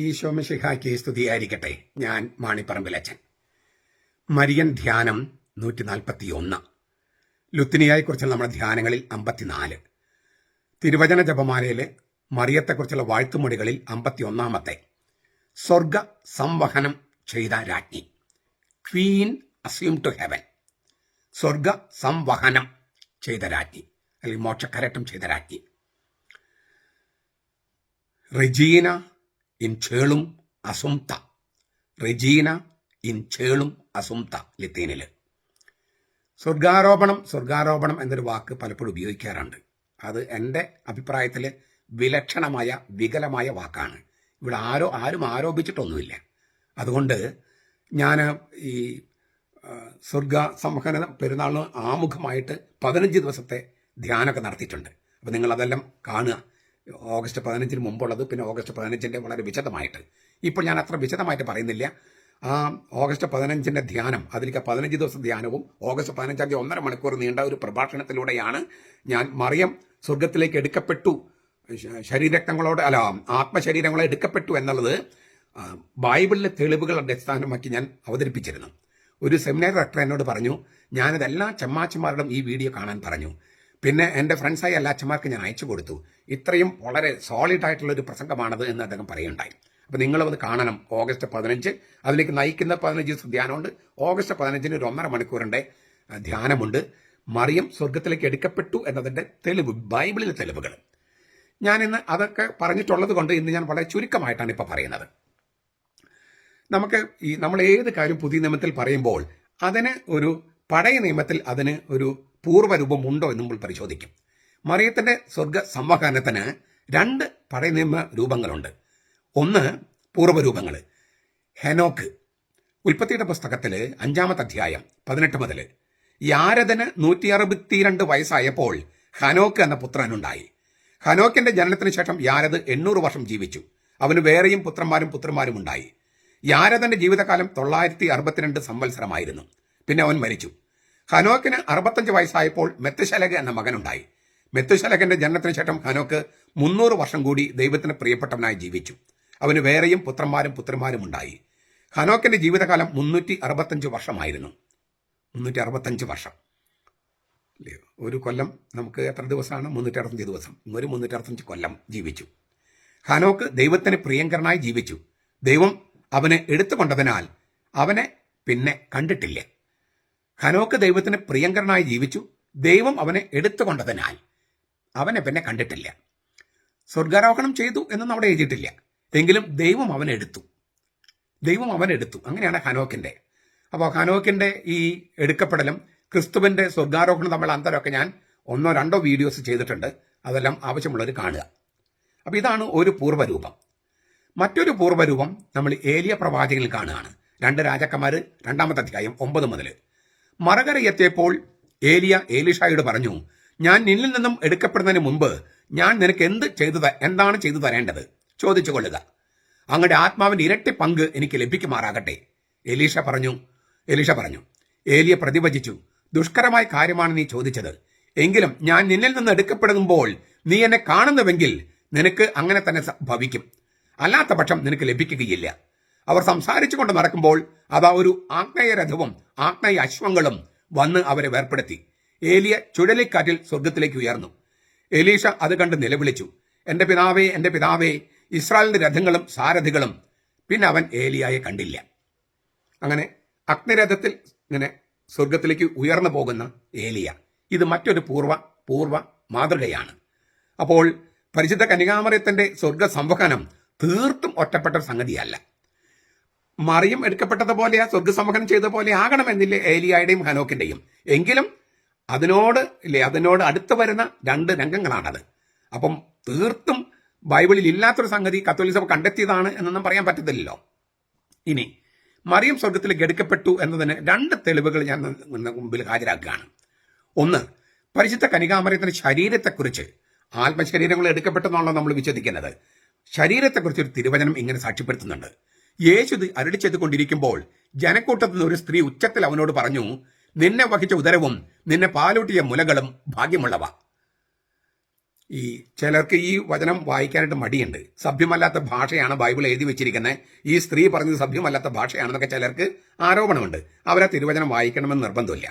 ഈശോ മിശിഹായ്ക്ക് സ്തുതിയായിരിക്കട്ടെ. ഞാൻ മാണിപ്പറമ്പിലച്ചൻ. മരിയൻ ധ്യാനം 141. ലുത്തിനിയായെക്കുറിച്ചുള്ള നമ്മുടെ ധ്യാനങ്ങളിൽ 54. തിരുവചന ജപമാലയിലെ മറിയത്തെക്കുറിച്ചുള്ള വാഴ്ത്തുമൊഴികളിൽ 51. സ്വർഗ സംവഹനം ചെയ്ത രാജ്ഞി, ക്വീൻ അസ്യൂം ടു ഹെവൻ. സ്വർഗ സംവഹനം ചെയ്ത രാജ്ഞി അല്ലെങ്കിൽ മോക്ഷക്കരട്ടം ചെയ്ത രാജ്ഞി. റെജീന ഇൻ ചേളും അസുംത. റെജീന ഇൻ ചേളും അസുംത ലിത്തീനില്. സ്വർഗാരോപണം എന്നൊരു വാക്ക് പലപ്പോഴും ഉപയോഗിക്കാറുണ്ട്. അത് എൻ്റെ അഭിപ്രായത്തിൽ വിലക്ഷണമായ വികലമായ വാക്കാണ്. ഇവിടെ ആരും ആരോപിച്ചിട്ടൊന്നുമില്ല. അതുകൊണ്ട് ഞാൻ ഈ സ്വർഗ സംവഹന പെരുന്നാളിന് ആമുഖമായിട്ട് 15 ദിവസത്തെ ധ്യാനമൊക്കെ നടത്തിയിട്ടുണ്ട്. അപ്പോൾ നിങ്ങളതെല്ലാം കാണുക. ഓഗസ്റ്റ് 15 മുമ്പുള്ളത്, പിന്നെ ഓഗസ്റ്റ് 15 വളരെ വിശദമായിട്ട്. ഇപ്പോൾ ഞാൻ അത്ര വിശദമായിട്ട് പറയുന്നില്ല. ആ ഓഗസ്റ്റ് 15 ധ്യാനം, അതിലേക്ക് 15 ദിവസം ധ്യാനവും ഓഗസ്റ്റ് 15 1.5 മണിക്കൂർ നീണ്ട ഒരു പ്രഭാഷണത്തിലൂടെയാണ് ഞാൻ മറിയം സ്വർഗത്തിലേക്ക് എടുക്കപ്പെട്ടു, ആത്മശരീരങ്ങളെ എടുക്കപ്പെട്ടു എന്നുള്ളത് ബൈബിളിലെ തെളിവുകൾ അടിസ്ഥാനമാക്കി ഞാൻ അവതരിപ്പിച്ചിരുന്നു. ഒരു സെമിനാർ ഡയറക്ടർ എന്നോട് പറഞ്ഞു, ഞാനത് എല്ലാ ചമ്മാച്ചന്മാരുടെയും ഈ വീഡിയോ കാണാൻ പറഞ്ഞു. പിന്നെ എൻ്റെ ഫ്രണ്ട്സായ എല്ലാ അച്ഛന്മാർക്ക് ഞാൻ അയച്ചു കൊടുത്തു. ഇത്രയും വളരെ സോളിഡ് ആയിട്ടുള്ളൊരു പ്രസംഗമാണത് എന്ന് അദ്ദേഹം പറയുണ്ടായി. അപ്പോൾ നിങ്ങളും അത് കാണണം. ഓഗസ്റ്റ് 15 അതിലേക്ക് നയിക്കുന്ന 15 ദിവസം ധ്യാനമുണ്ട്. ഓഗസ്റ്റ് 15 ഒരു 1.5 മണിക്കൂറിൻ്റെ ധ്യാനമുണ്ട്. മറിയം സ്വർഗത്തിലേക്ക് എടുക്കപ്പെട്ടു എന്നതിൻ്റെ തെളിവ്, ബൈബിളിലെ തെളിവുകൾ. ഞാനിന്ന് അതൊക്കെ പറഞ്ഞിട്ടുള്ളത് കൊണ്ട് ഇന്ന് ഞാൻ വളരെ ചുരുക്കമായിട്ടാണ് ഇപ്പോൾ പറയുന്നത്. നമ്മൾ ഏത് കാര്യം പുതിയ നിയമത്തിൽ പറയുമ്പോൾ അതിന് ഒരു പഴയ നിയമത്തിൽ അതിന് ഒരു പൂർവ്വരൂപം ഉണ്ടോ എന്ന് നമ്മൾ പരിശോധിക്കും. മറിയത്തിന്റെ സ്വർഗ സംവഹനത്തിന് 2 പഴയ നിയമ രൂപങ്ങളുണ്ട്. ഒന്ന് പൂർവ്വരൂപങ്ങൾ. ഹെനോക്ക്, ഉൽപ്പത്തിയുടെ പുസ്തകത്തിൽ 5-ാമത്തെ അധ്യായം 18 മുതൽ, യാരദന് 162 വയസ്സായപ്പോൾ ഹനോക്ക് എന്ന പുത്രനുണ്ടായി. ഹനോക്കിന്റെ ജനനത്തിന് ശേഷം യാരദ് 800 വർഷം ജീവിച്ചു. അവന് വേറെയും പുത്രന്മാരും ഉണ്ടായി. യാരദന്റെ ജീവിതകാലം 962 സംവത്സരമായിരുന്നു. പിന്നെ അവൻ മരിച്ചു. ഹനോക്കിന് 65 വയസ്സായപ്പോൾ മെത്തുശലഹ് എന്ന മകനുണ്ടായി. മെത്തുശലഹിന്റെ ജനനത്തിന് ശേഷം ഹനോക്ക് 300 വർഷം കൂടി ദൈവത്തിന് പ്രിയപ്പെട്ടവനായി ജീവിച്ചു. അവന് വേറെയും പുത്രന്മാരും ഉണ്ടായി. ഹനോക്കിന്റെ ജീവിതകാലം 365 വർഷമായിരുന്നു. 365 വർഷം. ഒരു കൊല്ലം നമുക്ക് എത്ര ദിവസമാണ്? 365 ദിവസം. ഒരു 365 കൊല്ലം ജീവിച്ചു. ഹനോക്ക് ദൈവത്തിന് പ്രിയങ്കരനായി ജീവിച്ചു. ദൈവം അവനെ എടുത്തുകൊണ്ടതിനാൽ അവനെ പിന്നെ കണ്ടിട്ടില്ല. ഹനോക്ക് ദൈവത്തിന് പ്രിയങ്കരനായി ജീവിച്ചു. ദൈവം അവനെ എടുത്തുകൊണ്ടതിനാൽ അവനെ പിന്നെ കണ്ടിട്ടില്ല. സ്വർഗാരോഹണം ചെയ്തു എന്നൊന്നും അവിടെ എഴുതിയിട്ടില്ല. എങ്കിലും ദൈവം അവനെടുത്തു. അങ്ങനെയാണ് ഹനോക്കിന്റെ. അപ്പോൾ ഹനോക്കിന്റെ ഈ എടുക്കപ്പെടലും ക്രിസ്തുവിന്റെ സ്വർഗാരോഹണം തമ്മിലുള്ള അന്തരമൊക്കെ ഞാൻ 1-2 വീഡിയോസ് ചെയ്തിട്ടുണ്ട്. അതെല്ലാം ആവശ്യമുള്ളവർ കാണുക. അപ്പോൾ ഇതാണ് ഒരു പൂർവ്വരൂപം. മറ്റൊരു പൂർവ്വരൂപം നമ്മൾ ഏലിയ പ്രവാചകനിൽ കാണുകയാണ്. 2 രാജാക്കന്മാർ 2-ാമത്തെ അധ്യായം 9 മുതൽ. മറുകര എത്തിയപ്പോൾ ഏലിയ എലീഷായോട് പറഞ്ഞു, ഞാൻ നിന്നിൽ നിന്നും എടുക്കപ്പെടുന്നതിന് മുമ്പ് ഞാൻ നിനക്ക് എന്താണ് ചെയ്തു തരേണ്ടത് ചോദിച്ചു കൊള്ളുക. അങ്ങയുടെ ആത്മാവിന്റെ ഇരട്ടി പങ്ക് എനിക്ക് ലഭിക്കുമാറാകട്ടെ. എലീഷ പറഞ്ഞു. ഏലിയ പ്രതിവചിച്ചു, ദുഷ്കരമായ കാര്യമാണ് നീ ചോദിച്ചത്. എങ്കിലും ഞാൻ നിന്നിൽ നിന്ന് എടുക്കപ്പെടുമ്പോൾ നീ എന്നെ കാണുന്നുവെങ്കിൽ നിനക്ക് അങ്ങനെ തന്നെ ഭവിക്കും. അല്ലാത്ത പക്ഷം നിനക്ക് ലഭിക്കുകയില്ല. അവർ സംസാരിച്ചുകൊണ്ട് നടക്കുമ്പോൾ അതാ ഒരു ആഗ്നേയ രഥവും ആഗ്നേയ അശ്വങ്ങളും വന്ന് അവരെ വേർപ്പെടുത്തി. ഏലിയ ചുഴലിക്കാറ്റിൽ സ്വർഗത്തിലേക്ക് ഉയർന്നു. എലീഷ അത് കണ്ട് നിലവിളിച്ചു, എന്റെ പിതാവേ, ഇസ്രായേലിന്റെ രഥങ്ങളും സാരഥികളും. പിന്നെ അവൻ ഏലിയായെ കണ്ടില്ല. അങ്ങനെ അഗ്നിരഥത്തിൽ ഇങ്ങനെ സ്വർഗത്തിലേക്ക് ഉയർന്നു പോകുന്ന ഏലിയ. ഇത് മറ്റൊരു പൂർവ്വ മാതൃകയാണ്. അപ്പോൾ പരിശുദ്ധ കന്യകാമറിയത്തിന്റെ സ്വർഗ സംവഹനം തീർത്തും ഒറ്റപ്പെട്ട സംഗതിയല്ല. മറിയം എടുക്കപ്പെട്ടതുപോലെ സ്വർഗസംവഹനം ചെയ്ത പോലെ ആകണമെന്നില്ലേ ഏലിയായുടെയും ഹനോക്കിന്റെയും. എങ്കിലും അതിനോട് അടുത്ത് വരുന്ന 2 രംഗങ്ങളാണത്. അപ്പം തീർത്തും ബൈബിളിൽ ഇല്ലാത്തൊരു സംഗതി കത്തോലിക്ക സഭ കണ്ടെത്തിയതാണ് എന്നൊന്നും പറയാൻ പറ്റത്തില്ലല്ലോ. ഇനി മറിയം സ്വർഗത്തിലേക്ക് എടുക്കപ്പെട്ടു എന്നതിന് 2 തെളിവുകൾ ഞാൻ മുമ്പിൽ ഹാജരാക്കുകയാണ്. ഒന്ന്, പരിശുദ്ധ കന്യകാമറിയത്തിന്റെ ശരീരത്തെക്കുറിച്ച്. ആത്മശരീരങ്ങൾ എടുക്കപ്പെട്ടെന്നാണല്ലോ നമ്മൾ വിശ്വസിക്കുന്നത്. ശരീരത്തെക്കുറിച്ച് ഒരു തിരുവചനം ഇങ്ങനെ സാക്ഷ്യപ്പെടുത്തുന്നുണ്ട്. യേശു അരുളി ചെയ്തുകൊണ്ടിരിക്കുമ്പോൾ ജനക്കൂട്ടത്തിൽ നിന്ന് ഒരു സ്ത്രീ ഉച്ചത്തിൽ അവനോട് പറഞ്ഞു, നിന്നെ വഹിച്ച ഉദരവും നിന്നെ പാലൂട്ടിയ മുലകളും ഭാഗ്യമുള്ളവ. ഈ ചിലർക്ക് ഈ വചനം വായിക്കാനായിട്ട് മടിയുണ്ട്. സഭ്യമല്ലാത്ത ഭാഷയാണ് ബൈബിൾ എഴുതി വെച്ചിരിക്കുന്നത്, ഈ സ്ത്രീ പറഞ്ഞത് സഭ്യമല്ലാത്ത ഭാഷയാണെന്നൊക്കെ ചിലർക്ക് ആരോപണമുണ്ട്. അവരെ തിരുവചനം വായിക്കണമെന്ന് നിർബന്ധമില്ല.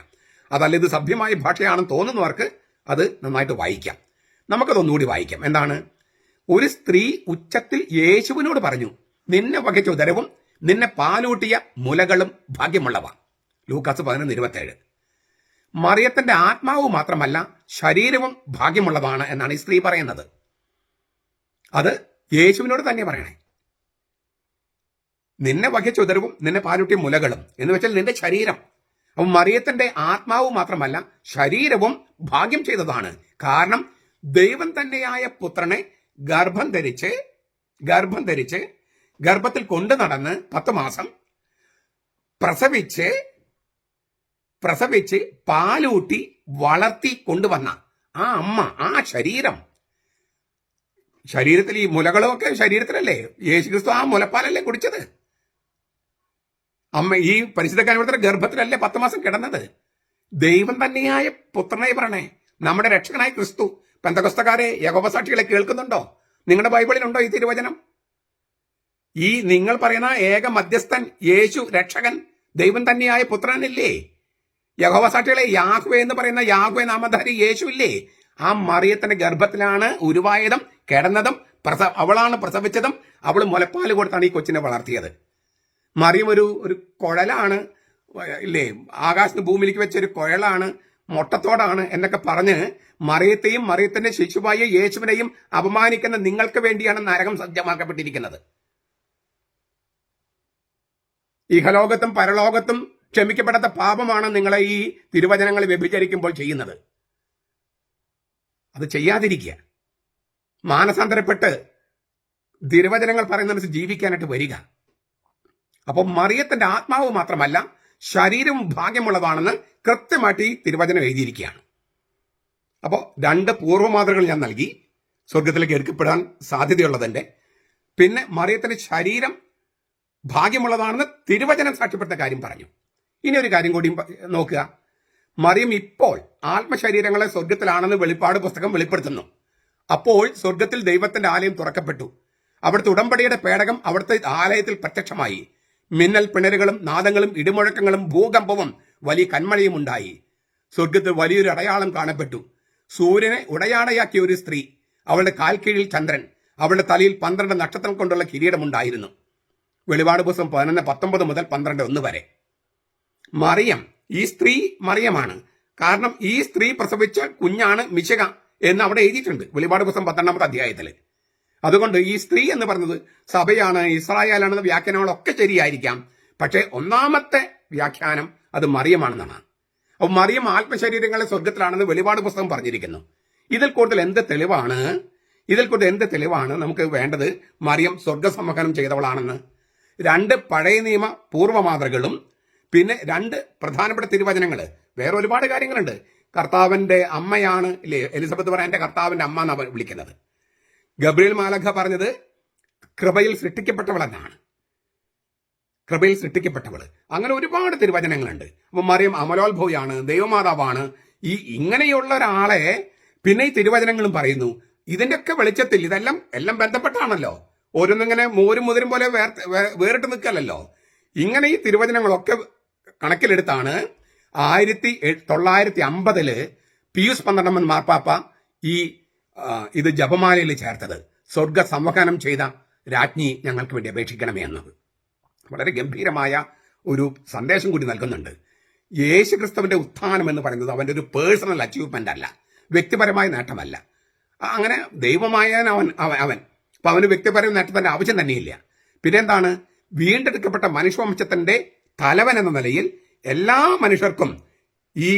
അതല്ല, ഇത് സഭ്യമായ ഭാഷയാണെന്ന് തോന്നുന്നവർക്ക് അത് നന്നായിട്ട് വായിക്കാം. നമുക്കതൊന്നുകൂടി വായിക്കാം. എന്താണ്? ഒരു സ്ത്രീ ഉച്ചത്തിൽ യേശുവിനോട് പറഞ്ഞു, നിന്നെ വകച്ച ഉദരവും നിന്നെ പാലൂട്ടിയ മുലകളും ഭാഗ്യമുള്ളവ. ലൂക്കാസ് 11:27. മറിയത്തിന്റെ ആത്മാവ് മാത്രമല്ല ശരീരവും ഭാഗ്യമുള്ളതാണ് എന്നാണ് ഈ സ്ത്രീ പറയുന്നത്. അത് യേശുവിനോട് തന്നെ പറയണേ. നിന്നെ വഹിച്ച ഉദരവും നിന്നെ പാലൂട്ടിയ മുലകളും എന്ന് വെച്ചാൽ നിന്റെ ശരീരം. അപ്പം മറിയത്തിന്റെ ആത്മാവ് മാത്രമല്ല ശരീരവും ഭാഗ്യം ചെയ്തതാണ്. കാരണം ദൈവം തന്നെയായ പുത്രനെ ഗർഭം ധരിച്ച് ഗർഭത്തിൽ കൊണ്ടു നടന്ന് 10 മാസം പ്രസവിച്ച് പാലൂട്ടി വളർത്തി കൊണ്ടുവന്ന ആ അമ്മ, ആ ശരീരത്തിൽ ഈ മുലകളൊക്കെ ശരീരത്തിലല്ലേ? യേശുക്രിസ്തു ആ മുലപ്പാലല്ലേ കുടിച്ചത്? അമ്മ ഈ പരിശുദ്ധ കന്യകയുടെ ഗർഭത്തിലല്ലേ 10 മാസം കിടന്നത്? ദൈവം തന്നെയായ പുത്രനെ പറയണേ, നമ്മുടെ രക്ഷകനായ ക്രിസ്തു. പെന്തക്കോസ്തക്കാരെ, യഹോവ സാക്ഷികളെ കേൾക്കുന്നുണ്ടോ? നിങ്ങളുടെ ബൈബിളിലുണ്ടോ ഈ തിരുവചനം? ഈ നിങ്ങൾ പറയുന്ന ഏക മധ്യസ്ഥൻ യേശു രക്ഷകൻ ദൈവം തന്നെയായ പുത്രനില്ലേ? യഹോവ സാക്ഷികളെ, യാഹ്വേ എന്ന് പറയുന്ന യാഹ്വേ നാമധാരി യേശു ഇല്ലേ? ആ മറിയത്തിന്റെ ഗർഭത്തിലാണ് ഉരുവായതും കിടന്നതും അവളാണ് പ്രസവിച്ചതും. അവൾ മുലപ്പാല് കൊടുത്താണ് ഈ കൊച്ചിനെ വളർത്തിയത്. മറിയം ഒരു കുഴലാണ് ഇല്ലേ? ആകാശത്ത് ഭൂമിയിലേക്ക് വെച്ച ഒരു കുഴലാണ്, മൊട്ടത്തോടാണ് എന്നൊക്കെ പറഞ്ഞ് മറിയത്തെയും മറിയത്തിന്റെ ശിശുവായ യേശുവിനെയും അപമാനിക്കുന്ന നിങ്ങൾക്ക് വേണ്ടിയാണ് നരകം സജ്ജമാക്കപ്പെട്ടിരിക്കുന്നത്. ഇഹലോകത്തും പരലോകത്തും ക്ഷമിക്കപ്പെടാത്ത പാപമാണ് നിങ്ങളെ ഈ തിരുവചനങ്ങൾ വ്യഭിചരിക്കുമ്പോൾ ചെയ്യുന്നത്. അത് ചെയ്യാതിരിക്കുക. മാനസാന്തരപ്പെട്ട് തിരുവചനങ്ങൾ പറയുന്നതനുസരിച്ച് ജീവിക്കാനായിട്ട് വരിക. അപ്പോൾ മറിയത്തിന്റെ ആത്മാവ് മാത്രമല്ല ശരീരവും ഭാഗ്യമുള്ളതാണെന്ന് കൃത്യമായിട്ട് ഈ തിരുവചനം എഴുതിയിരിക്കുകയാണ്. അപ്പോൾ 2 പൂർവ്വമാതൃകൾ ഞാൻ നൽകി, സ്വർഗത്തിലേക്ക് എടുക്കപ്പെടാൻ സാധ്യതയുള്ളതിന്റെ. പിന്നെ മറിയത്തിന്റെ ശരീരം ഭാഗ്യമുള്ളതാണെന്ന് തിരുവചനം സാക്ഷ്യപ്പെടുത്ത കാര്യം പറഞ്ഞു. ഇനി ഒരു കാര്യം കൂടി നോക്കുക. മറിയം ഇപ്പോൾ ആത്മശരീരങ്ങളെ സ്വർഗത്തിലാണെന്ന് വെളിപ്പാട് പുസ്തകം വെളിപ്പെടുത്തുന്നു. അപ്പോൾ സ്വർഗത്തിൽ ദൈവത്തിന്റെ ആലയം തുറക്കപ്പെട്ടു. അവിടുത്തെ ഉടമ്പടിയുടെ പേടകം അവിടുത്തെ ആലയത്തിൽ പ്രത്യക്ഷമായി. മിന്നൽ പിണരുകളും നാദങ്ങളും ഇടിമുഴക്കങ്ങളും ഭൂകമ്പവും വലിയ കന്മഴയും ഉണ്ടായി. സ്വർഗത്തിൽ വലിയൊരു അടയാളം കാണപ്പെട്ടു. സൂര്യനെ ഉടയാടയാക്കിയ ഒരു സ്ത്രീ, അവളുടെ കാൽക്കീഴിൽ ചന്ദ്രൻ, അവളുടെ തലയിൽ 12 നക്ഷത്രം കൊണ്ടുള്ള കിരീടമുണ്ടായിരുന്നു. വെളിപാട് പുസ്തകം 11:19 മുതൽ 12:1 വരെ. മറിയം, ഈ സ്ത്രീ മറിയമാണ്. കാരണം ഈ സ്ത്രീ പ്രസവിച്ച കുഞ്ഞാണ് മിശിഹ എന്ന് അവിടെ എഴുതിയിട്ടുണ്ട് വെളിപാട് പുസ്തകം 12-ാമത്തെ അധ്യായത്തിൽ. അതുകൊണ്ട് ഈ സ്ത്രീ എന്ന് പറഞ്ഞത് സഭയാണ്, ഇസ്രായേലാണെന്ന വ്യാഖ്യാനങ്ങളൊക്കെ ശരിയായിരിക്കാം. പക്ഷേ ഒന്നാമത്തെ വ്യാഖ്യാനം അത് മറിയമാണെന്നാണ്. അപ്പോൾ മറിയം ആത്മശരീരങ്ങളെ സ്വർഗത്തിലാണെന്ന് വെളിപാട് പുസ്തകം പറഞ്ഞിരിക്കുന്നു. ഇതിൽ കൂടുതൽ എന്ത് തെളിവാണ് നമുക്ക് വേണ്ടത്? മറിയം സ്വർഗസമ്മോഹനം ചെയ്തവളാണെന്ന്. 2 പഴയ നിയമ പൂർവ്വമാതൃകളും പിന്നെ 2 പ്രധാനപ്പെട്ട തിരുവചനങ്ങൾ. വേറെ ഒരുപാട് കാര്യങ്ങളുണ്ട്. കർത്താവിന്റെ അമ്മയാണ് ഇല്ലേ എലിസബത്ത് പറയാൻ, എന്റെ കർത്താവിന്റെ അമ്മ എന്നാണ് വിളിക്കുന്നത്. ഗബ്രിയേൽ മാലാഖ പറഞ്ഞത് കൃപയിൽ സൃഷ്ടിക്കപ്പെട്ടവളെന്നാണ്. അങ്ങനെ ഒരുപാട് തിരുവചനങ്ങളുണ്ട്. അപ്പൊ മറിയം അമലോത്ഭവയാണ്, ദൈവമാതാവാണ്. ഇങ്ങനെയുള്ള ഒരാളെ പിന്നെ ഈ തിരുവചനങ്ങളും പറയുന്നു. ഇതിന്റെയൊക്കെ വെളിച്ചത്തിൽ എല്ലാം ബന്ധപ്പെട്ടാണല്ലോ. ഓരോന്നിങ്ങനെ മോരും മുതിരും പോലെ വേറിട്ട് നിൽക്കല്ലോ. ഇങ്ങനെ ഈ തിരുവചനങ്ങളൊക്കെ കണക്കിലെടുത്താണ് 1950 പിയൂസ് 12 മാർപ്പാപ്പ ഇത് ജപമാലയിൽ ചേർത്തത്. സ്വർഗ സംവഹനം ചെയ്ത രാജ്ഞി ഞങ്ങൾക്ക് വേണ്ടി അപേക്ഷിക്കണമേ എന്നത് വളരെ ഗംഭീരമായ ഒരു സന്ദേശം കൂടി നൽകുന്നുണ്ട്. യേശു ക്രിസ്തുവിന്റെ ഉത്ഥാനം എന്ന് പറയുന്നത് അവന്റെ ഒരു പേഴ്സണൽ അച്ചീവ്മെന്റ് അല്ല, വ്യക്തിപരമായ നേട്ടമല്ല. അങ്ങനെ ദൈവമായ അവൻ അപ്പൊ അവന് വ്യക്തിപരമായ നേട്ടത്തിന്റെ ആവശ്യം തന്നെയില്ല. പിന്നെ എന്താണ്? വീണ്ടെടുക്കപ്പെട്ട മനുഷ്യവംശത്തിന്റെ തലവൻ എന്ന നിലയിൽ എല്ലാ മനുഷ്യർക്കും ഈ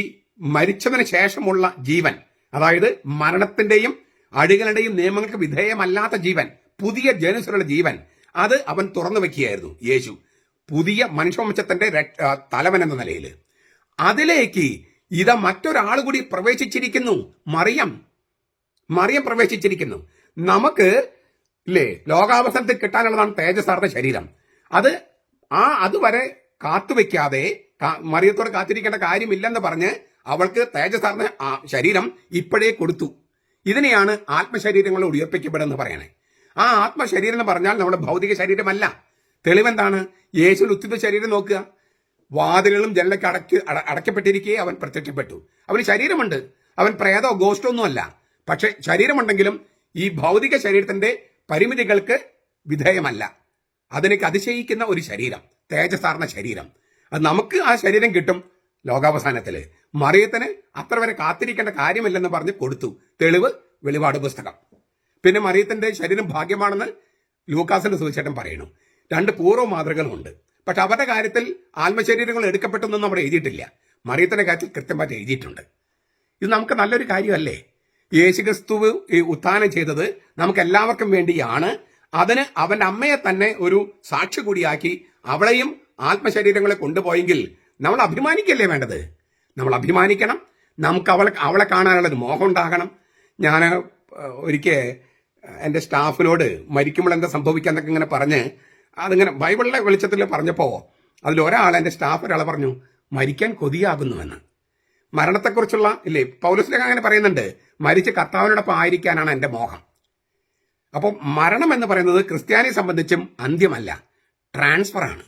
മരിച്ചതിന് ശേഷമുള്ള ജീവൻ, അതായത് മരണത്തിന്റെയും അടികളുടെയും നിയമങ്ങൾക്ക് വിധേയമല്ലാത്ത ജീവൻ, പുതിയ ജനുസരുടെ ജീവൻ, അത് അവൻ തുറന്നു വെക്കുകയായിരുന്നു യേശു. പുതിയ മനുഷ്യവംശത്തിന്റെ തലവൻ എന്ന നിലയിൽ അതിലേക്ക് മറ്റൊരാൾ കൂടി പ്രവേശിച്ചിരിക്കുന്നു. മറിയം പ്രവേശിച്ചിരിക്കുന്നു. നമുക്ക് ഇല്ലേ ലോകാവസാനത്തിൽ കിട്ടാനുള്ളതാണ് തേജസ്സാർന്ന ശരീരം. അതുവരെ കാത്തുവെക്കാതെ മറിയത്തോട് കാത്തിരിക്കേണ്ട കാര്യമില്ലെന്ന് പറഞ്ഞ് അവൾക്ക് തേജസ്സാർന്ന ശരീരം ഇപ്പോഴേ കൊടുത്തു. ഇതിനെയാണ് ആത്മശരീരങ്ങൾ ഉയർപ്പിക്കപ്പെടുമെന്ന് പറയണേ. ആ ആത്മശരീരം എന്ന് പറഞ്ഞാൽ നമ്മുടെ ഭൗതിക ശരീരമല്ല. തെളിവെന്താണ്? യേശുവിൽ ഉത്തിത ശരീരം നോക്കുക. വാതിലുകളും ജനലൊക്കെ അടയ്ക്കപ്പെട്ടിരിക്കെ അവൻ പ്രത്യക്ഷപ്പെട്ടു. അവന് ശരീരമുണ്ട്. അവൻ പ്രേതോ ഗോസ്റ്റോ ഒന്നുമല്ല. പക്ഷെ ശരീരമുണ്ടെങ്കിലും ഈ ഭൗതിക ശരീരത്തിന്റെ പരിമിതികൾക്ക് വിധേയമല്ല. അതിനേക്ക് അതിശയിക്കുന്ന ഒരു ശരീരം, തേജസാർന്ന ശരീരം. അത് നമുക്ക് ആ ശരീരം കിട്ടും ലോകാവസാനത്തില്. മറിയത്തിന് അത്ര വരെ കാത്തിരിക്കേണ്ട കാര്യമില്ലെന്ന് പറഞ്ഞ് കൊടുത്തു. തെളിവ് വെളിപാട് പുസ്തകം. പിന്നെ മറിയത്തിന്റെ ശരീരം ഭാഗ്യമാണെന്ന് ലൂക്കാസിന്റെ സുവിശേഷം പറയുന്നു. 2 പൂർവ്വ മാതൃകളുണ്ട്. പക്ഷെ അവരുടെ കാര്യത്തിൽ ആത്മശരീരങ്ങൾ എടുക്കപ്പെട്ടെന്നൊന്നും അവിടെ എഴുതിയിട്ടില്ല. മറിയത്തിന്റെ കാര്യത്തിൽ കൃത്യമായിട്ട് എഴുതിയിട്ടുണ്ട്. ഇത് നമുക്ക് നല്ലൊരു കാര്യമല്ലേ? യേശുക്രിസ്തു ഉത്ഥാനം ചെയ്തത് നമുക്ക് എല്ലാവർക്കും വേണ്ടിയാണ്. അതിന് അവന്റെ അമ്മയെ തന്നെ ഒരു സാക്ഷി കൂടിയാക്കി അവളെയും ആത്മശരീരങ്ങളെ കൊണ്ടുപോയെങ്കിൽ നമ്മൾ അഭിമാനിക്കല്ലേ വേണ്ടത്? നമ്മൾ അഭിമാനിക്കണം. നമുക്ക് അവളെ കാണാനുള്ളൊരു മോഹം ഉണ്ടാകണം. ഞാൻ ഒരിക്കൽ എൻ്റെ സ്റ്റാഫിനോട് മരിക്കുമ്പോൾ എന്താ സംഭവിക്കാന്നൊക്കെ ഇങ്ങനെ പറഞ്ഞ് അതിങ്ങനെ ബൈബിളിലെ വെളിച്ചത്തിൽ പറഞ്ഞപ്പോൾ അതിലൊരാൾ, എൻ്റെ സ്റ്റാഫ് ഒരാൾ പറഞ്ഞു, മരിക്കാൻ കൊതിയാകുന്നുവെന്ന്. മരണത്തെക്കുറിച്ചുള്ള ഇല്ലേ, പൗലോസിലൊക്കെ അങ്ങനെ പറയുന്നുണ്ട്, മരിച്ച് കർത്താവിനോടൊപ്പം ആയിരിക്കാനാണ് എൻ്റെ മോഹം. അപ്പോൾ മരണം എന്ന് പറയുന്നത് ക്രിസ്ത്യാനിയെ സംബന്ധിച്ചും അന്ത്യമല്ല, ട്രാൻസ്ഫറാണ്.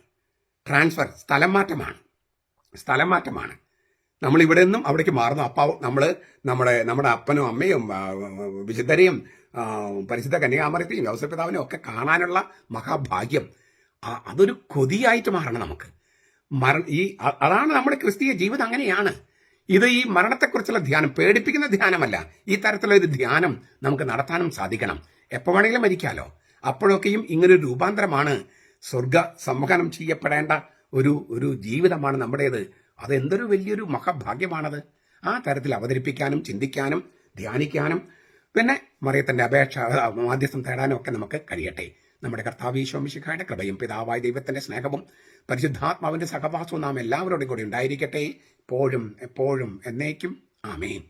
ട്രാൻസ്ഫർ സ്ഥലം മാറ്റമാണ്. നമ്മൾ ഇവിടെ നിന്നും അവിടേക്ക് മാറുന്നു. അപ്പോൾ നമ്മൾ നമ്മുടെ അപ്പനും അമ്മയും വിശുദ്ധരെയും പരിശുദ്ധ കന്യാമറിയത്തെയും യൗസേപ്പിതാവിനെയും ഒക്കെ കാണാനുള്ള മഹാഭാഗ്യം, അതൊരു കൊതിയായിട്ട് മാറണം നമുക്ക്. അതാണ് നമ്മുടെ ക്രിസ്തീയ ജീവിതം. അങ്ങനെയാണ്. ഇത് ഈ മരണത്തെക്കുറിച്ചുള്ള ധ്യാനം പേടിപ്പിക്കുന്ന ധ്യാനമല്ല. ഈ തരത്തിലുള്ള ഒരു ധ്യാനം നമുക്ക് നടത്താനും സാധിക്കണം. എപ്പോൾ വേണമെങ്കിലും മരിക്കാലോ. അപ്പോഴൊക്കെയും ഇങ്ങനൊരു രൂപാന്തരമാണ്, സ്വർഗ സംവഹനം ചെയ്യപ്പെടേണ്ട ഒരു ജീവിതമാണ് നമ്മുടേത്. അതെന്തൊരു വലിയൊരു മഹാഭാഗ്യമാണത്. ആ തരത്തിൽ അവതരിപ്പിക്കാനും ചിന്തിക്കാനും ധ്യാനിക്കാനും പിന്നെ മറിയത്തിന്റെ അപേക്ഷ മാധ്യസ്ഥം തേടാനും ഒക്കെ നമുക്ക് കഴിയട്ടെ. നമ്മുടെ കർത്താവ് ഈശോ മിശിഹായുടെ കൃപയും പിതാവായ ദൈവത്തിന്റെ സ്നേഹവും പരിശുദ്ധാത്മാവിന്റെ സഹവാസവും നാം എല്ലാവരോടും കൂടി ഉണ്ടായിരിക്കട്ടെ, എപ്പോഴും എന്നേക്കും. ആമേൻ.